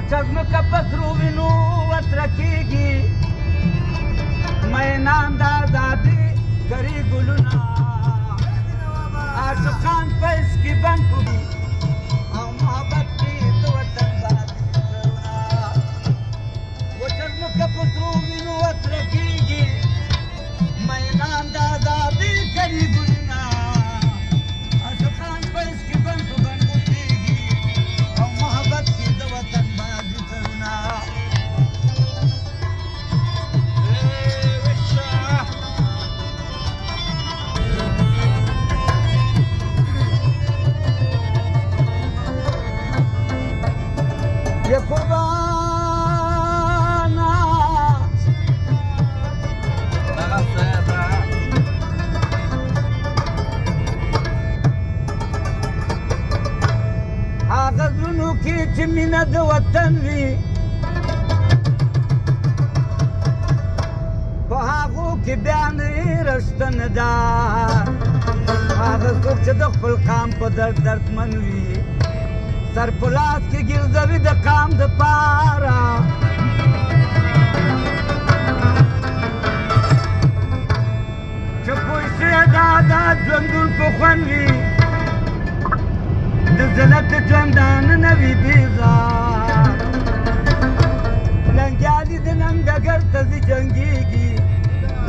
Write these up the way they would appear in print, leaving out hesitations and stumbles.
وچه ځمکه په سرو وینو وسره کېږي مینان د ازادي کري ګلونه عاشقان په عشق کې بند کړي او محبت کې د وطن بادي سرونه وچه ځمکه په سرو وینو وسره کېږي مینان د ازادي کري ګلونه عاشقان په عشق کې بند کړي او محبت کې د وطن بادي سرونه ये कुर्बाना هغه زړونو کې چې مینه د وطن وي په هغو کې بیا نه رشته نه ده هغه څوک چې د خپل قام په درد دردمن وي سر په لاس کې ګرځوي د قام دپاره چې پوه شي دا د ژوندون په خوند وي د ځنت ژوندانه نه وي بېزار لنګیالي د ننګ ډګر ته ځي جنګېږي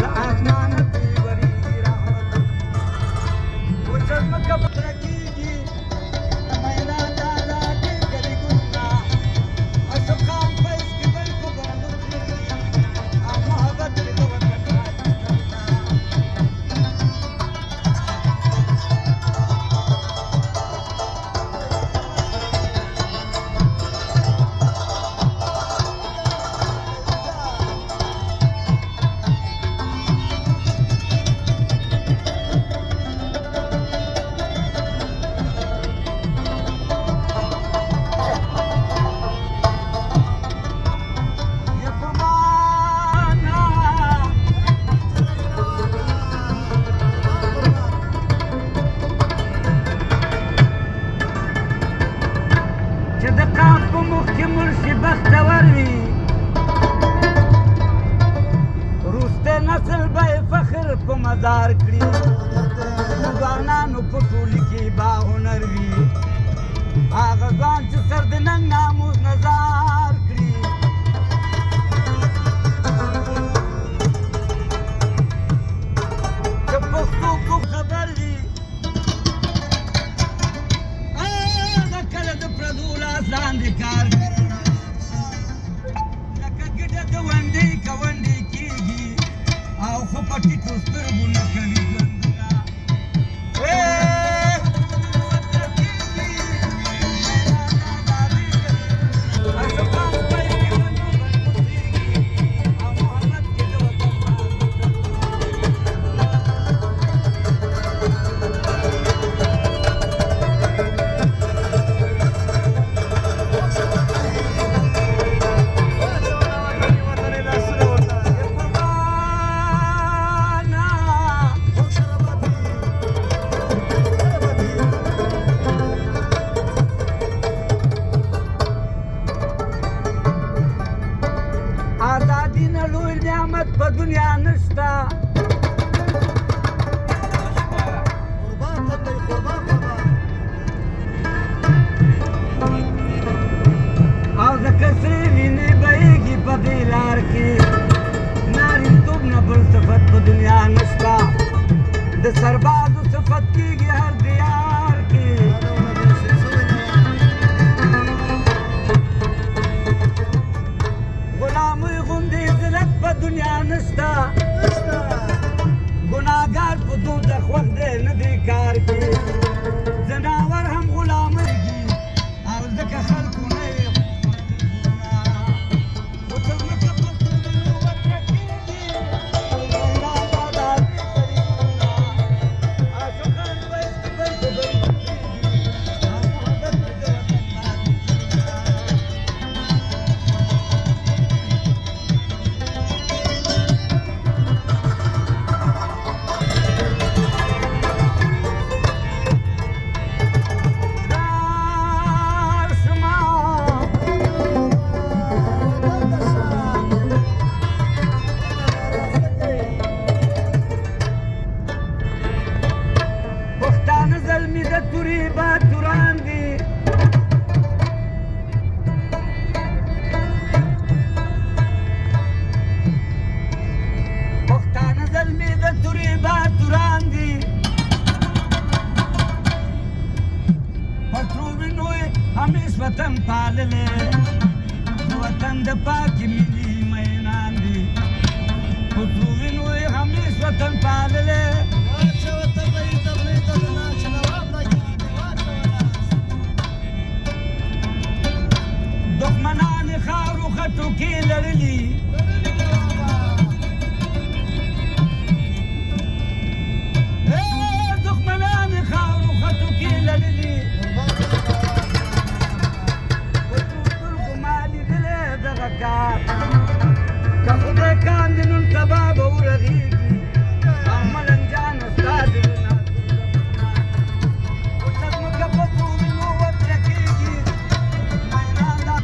له اسمانه پرې ورېږي رحمت وچه ځمکه په سره کېږي مینان د ازادي کري ګلونه عاشقان په عشق کې بند په بندو کېږي او محبت کې د وطن بادي سرونه مزار کړي ځوانانو په ټولي کې با هنر وي هغه ځوان چې سر د ننګ ناموس نظار کړي چې پښتو کو خبر وي هغه کله د پردو لاس لاندې کار کوي لکه ګډه د ونډې کونډې کېږي او خو په ټیټو سترګو نه کوي ژوندونه عاشقان په عشق کې بند په بندو کېږي او محبت کې د وطن بادي ازادي نه لوی نعمت په دنیا نشته او ځکه سرې وینې بهېږي په دې لار کې نارینتوب نه بل صفت په دنیا نشته د سربازو صفت کېږي هر دیار کې غلامۍ غوندې ذلت په دنیا نشته ګناهګار په دوزخ وخت دی نه دی کار کې ځناور هم غلامېږي او ځکه خلکو نه یې وچه ځمکه په سرو وینو وسره کېږي مینان د ازادي کري ګلونه پاللې د وطن د پاکې مینې مینان دي په څو وینو یې همیش وطن پاللې دښمنان یې خاورو خټو کې لړلي دښمنان یې خاورو خټو کې لړلي که خدای کاندې نن سبا به ورغېږي او ملنګجان ستا د وینا ورته ځمکه په څو وینو وترکېږي میینان دا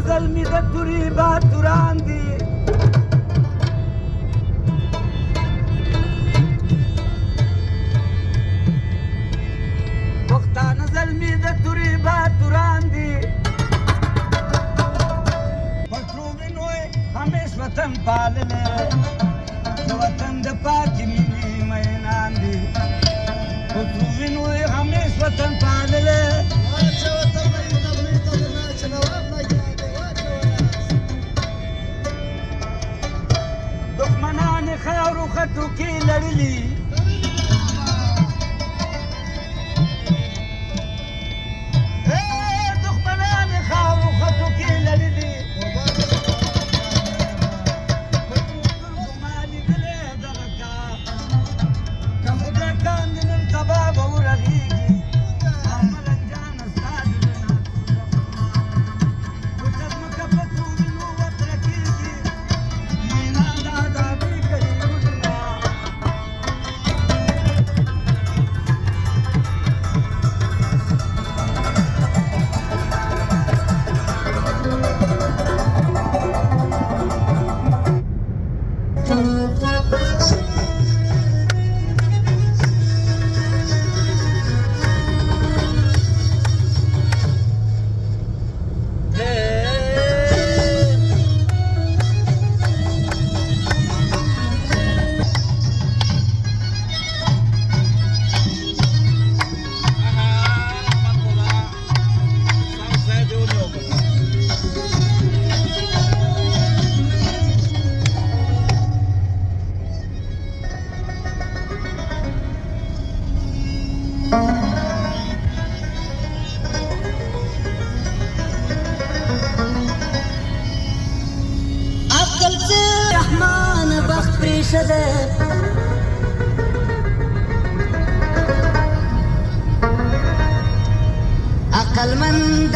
زلمی د توري باتوران دي پښتانه زلمی د توري باتوران دي پښتو وینو یې همیش وطن پاللې د وطن د پاکې مینې مینان دي پښتو وینو یې همیش وطن پاللې دښمنان یې خاورو خټو کې لړلي دښمنان یې خاورو خټو کې لړلي په سترګو ما لیدلی دغه کار که خدای کاندې نن سبا به ورغېږي او ملنګجانه ستا د وینا ورته ځمکه په څو وینو وترکېږي میینان د ازادۍ کوي روزونه عقل سے رحمان بخت پریشده عقل مند